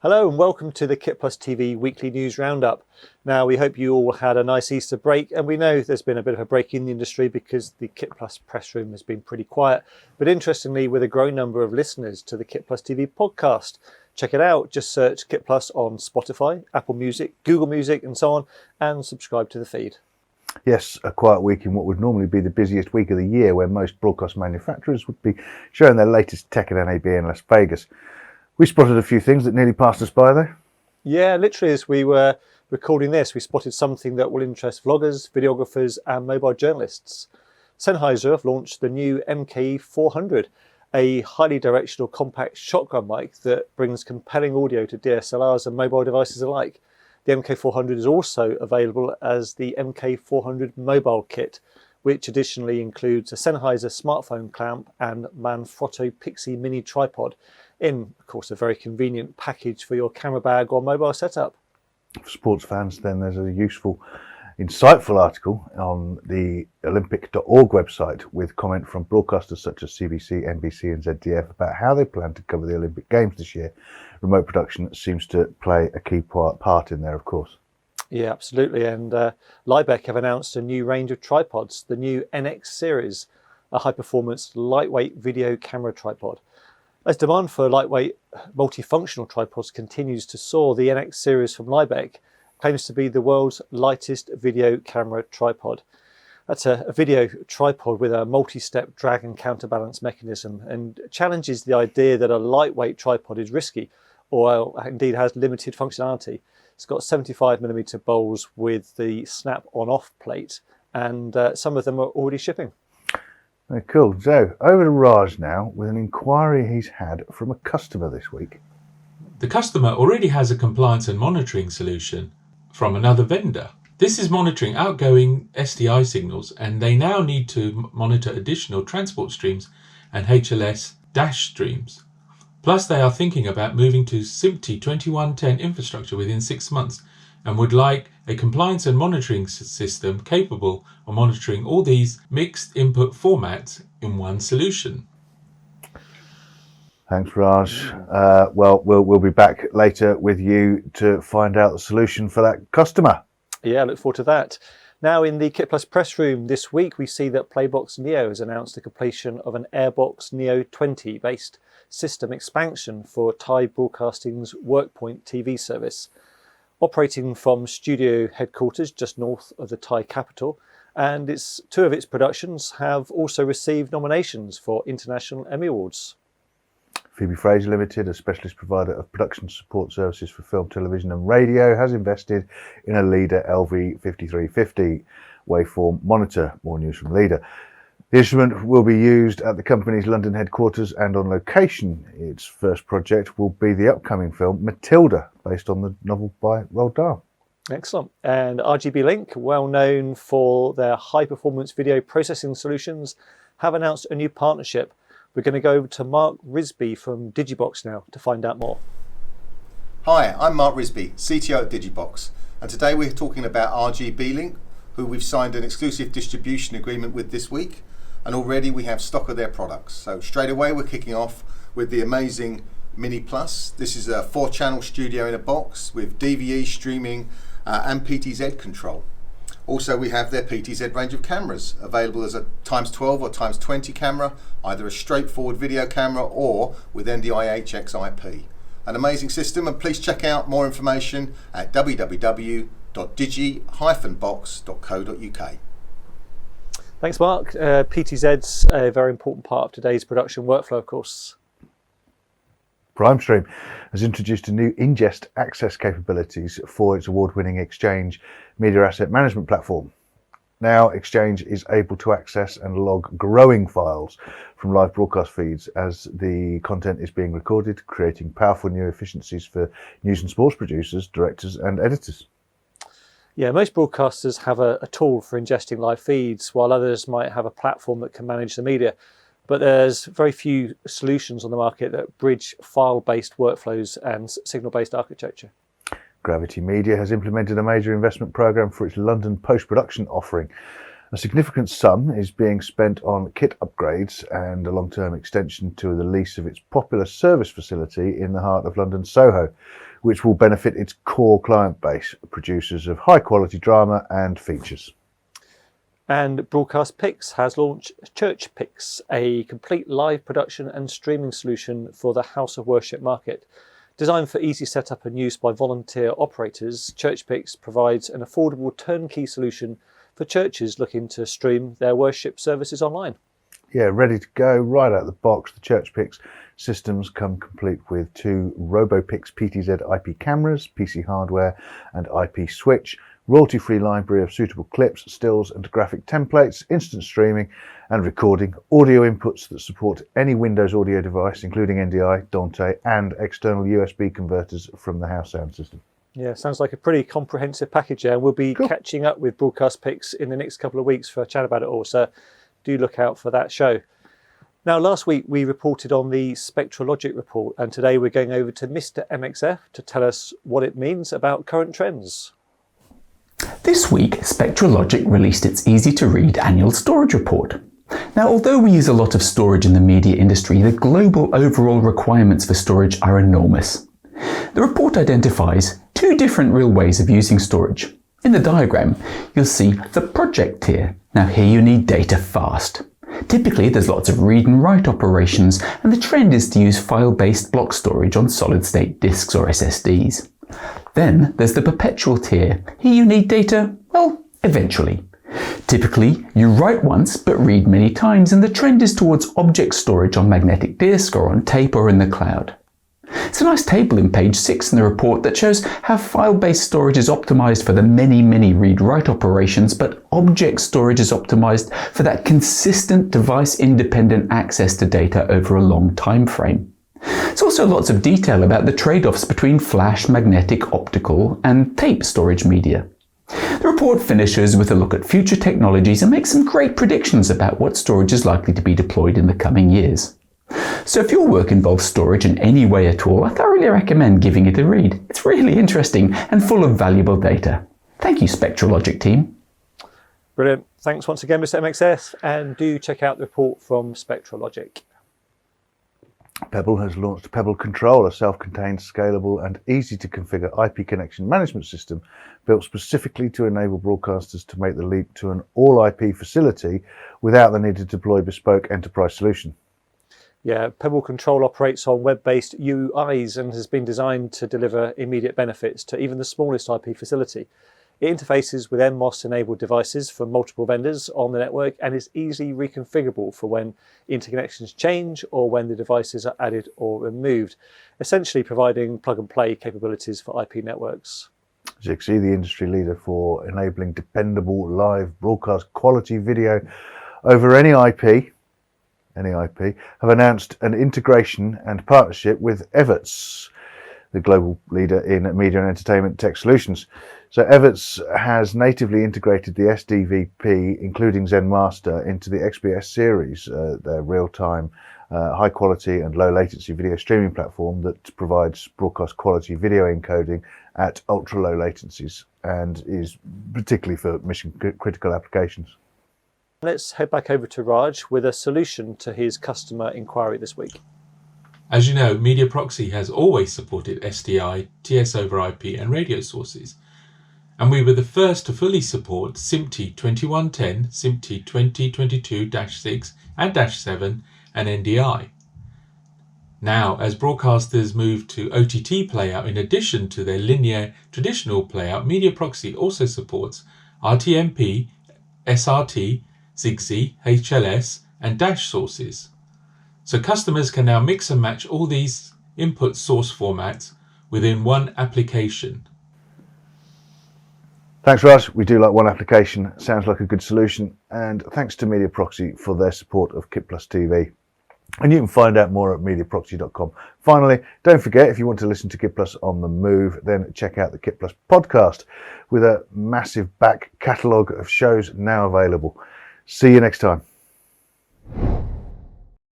Hello and welcome to the KitPlusTV weekly news roundup. Now we hope you all had a nice Easter break, and we know there's been a bit of a break in the industry because the KitPlus press room has been pretty quiet, but interestingly with a growing number of listeners to the KitPlusTV podcast. Check it out, just search KitPlus on Spotify, Apple Music, Google Music and so on, and subscribe to the feed. Yes, a quiet week in what would normally be the busiest week of the year, where most broadcast manufacturers would be showing their latest tech at NAB in Las Vegas. We spotted a few things that nearly passed us by though. Yeah, literally as we were recording this, we spotted something that will interest vloggers, videographers and mobile journalists. Sennheiser have launched the new MKE 400, a highly directional compact shotgun mic that brings compelling audio to DSLRs and mobile devices alike. The MK400 is also available as the MK400 mobile kit, which additionally includes a Sennheiser smartphone clamp and Manfrotto Pixie mini tripod, in, of course, a very convenient package for your camera bag or mobile setup. For sports fans, then, there's a useful, insightful article on the Olympic.org website with comment from broadcasters such as CBC, NBC and ZDF about how they plan to cover the Olympic Games this year. Remote production seems to play a key part in there, of course. Yeah, absolutely. And Libec have announced a new range of tripods, the new NX series, a high-performance, lightweight video camera tripod. As demand for lightweight, multifunctional tripods continues to soar, the NX series from Libec claims to be the world's lightest video camera tripod. That's a video tripod with a multi-step drag and counterbalance mechanism, and challenges the idea that a lightweight tripod is risky or indeed has limited functionality. It's got 75mm bowls with the snap on-off plate, and some of them are already shipping. Oh, cool. So over to Raj now with an inquiry he's had from a customer this week. The customer already has a compliance and monitoring solution from another vendor. This is monitoring outgoing SDI signals, and they now need to monitor additional transport streams and HLS dash streams. Plus, they are thinking about moving to SMPTE 2110 infrastructure within 6 months and would like a compliance and monitoring system capable of monitoring all these mixed input formats in one solution. Thanks, Raj. Well, we'll be back later with you to find out the solution for that customer. Yeah, I look forward to that. Now in the KitPlus press room this week, we see that PlayBox Neo has announced the completion of an AirBox Neo-20-based system expansion for Thai Broadcasting's Workpoint TV service. Operating from studio headquarters just north of the Thai capital, and two of its productions have also received nominations for International Emmy Awards. Phoebe Fraser Ltd, a specialist provider of production support services for film, television and radio, has invested in a Leader LV5350 waveform monitor. More news from Leader. The instrument will be used at the company's London headquarters and on location. Its first project will be the upcoming film Matilda, based on the novel by Roald Dahl. Excellent. And RGBlink, well known for their high-performance video processing solutions, have announced a new partnership. We're going to go over to Marc Risby from DigiBox now to find out more. Hi, I'm Marc Risby, CTO at DigiBox, and today we're talking about RGBlink, who we've signed an exclusive distribution agreement with this week, and already we have stock of their products. So straight away we're kicking off with the amazing Mini Plus. This is a 4-channel studio in a box with DVE streaming and PTZ control. Also we have their PTZ range of cameras available as a x12 or x20 camera, either a straightforward video camera or with NDI-HX IP. An amazing system, and please check out more information at www.digi-box.co.uk. Thanks, Mark. PTZ's a very important part of today's production workflow, of course. PrimeStream has introduced a new ingest access capabilities for its award-winning Exchange media asset management platform. Now, Exchange is able to access and log growing files from live broadcast feeds as the content is being recorded, creating powerful new efficiencies for news and sports producers, directors and editors. Yeah, most broadcasters have a tool for ingesting live feeds, while others might have a platform that can manage the media. But there's very few solutions on the market that bridge file-based workflows and signal-based architecture. Gravity Media has implemented a major investment program for its London post-production offering. A significant sum is being spent on kit upgrades and a long-term extension to the lease of its popular service facility in the heart of London's Soho, which will benefit its core client base, producers of high-quality drama and features. And Broadcast Pix has launched Church Pix, a complete live production and streaming solution for the House of Worship market. Designed for easy setup and use by volunteer operators, Church Pix provides an affordable turnkey solution for churches looking to stream their worship services online. Yeah, ready to go right out of the box. The Church Pix systems come complete with 2 RoboPix PTZ IP cameras, PC hardware and IP switch, royalty-free library of suitable clips, stills and graphic templates, instant streaming and recording, audio inputs that support any Windows audio device including NDI, Dante and external USB converters from the house sound system. Yeah, sounds like a pretty comprehensive package there. We'll be catching up with Broadcast Pix in the next couple of weeks for a chat about it all, so do look out for that show. Now, last week we reported on the Spectra Logic report, and today we're going over to Mr MXF to tell us what it means about current trends. This week, Spectra Logic released its easy-to-read annual storage report. Now, although we use a lot of storage in the media industry, the global overall requirements for storage are enormous. The report identifies 2 different real ways of using storage. In the diagram, you'll see the project tier. Now here you need data fast. Typically there's lots of read and write operations, and the trend is to use file-based block storage on solid-state disks or SSDs. Then there's the perpetual tier. Here you need data, well, eventually. Typically, you write once but read many times, and the trend is towards object storage on magnetic disk or on tape or in the cloud. It's a nice table in page 6 in the report that shows how file-based storage is optimized for the many read-write operations, but object storage is optimized for that consistent device-independent access to data over a long time frame. There's also lots of detail about the trade-offs between flash, magnetic, optical, and tape storage media. The report finishes with a look at future technologies and makes some great predictions about what storage is likely to be deployed in the coming years. So if your work involves storage in any way at all, I thoroughly recommend giving it a read. It's really interesting and full of valuable data. Thank you, Spectra Logic team. Brilliant. Thanks once again, Mr MXF, and do check out the report from Spectra Logic. Pebble has launched Pebble Control, a self-contained, scalable and easy to configure IP connection management system built specifically to enable broadcasters to make the leap to an all IP facility without the need to deploy bespoke enterprise solution. Yeah, Pebble Control operates on web-based UIs and has been designed to deliver immediate benefits to even the smallest IP facility. It interfaces with MMOS-enabled devices from multiple vendors on the network and is easily reconfigurable for when interconnections change or when the devices are added or removed, essentially providing plug-and-play capabilities for IP networks. As you can see, the industry leader for enabling dependable live broadcast quality video over any IP, have announced an integration and partnership with Evertz, the global leader in media and entertainment tech solutions. So Evertz has natively integrated the SDVP, including ZenMaster, into the XPS series, their real-time, high-quality and low-latency video streaming platform that provides broadcast quality video encoding at ultra-low latencies and is particularly for mission-critical applications. Let's head back over to Raj with a solution to his customer inquiry this week. As you know, Mediaproxy has always supported SDI, TS over IP and radio sources, and we were the first to fully support SMPTE 2110, SMPTE 2022-6 and -7 and NDI. Now, as broadcasters move to OTT playout in addition to their linear traditional playout, Mediaproxy also supports RTMP, SRT, ZigZee, HLS and Dash sources. So customers can now mix and match all these input source formats within one application. Thanks, Raj. We do like one application. Sounds like a good solution. And thanks to Mediaproxy for their support of KitPlusTV. And you can find out more at mediaproxy.com. Finally, don't forget, if you want to listen to KitPlus on the move, then check out the KitPlus podcast with a massive back catalogue of shows now available. See you next time.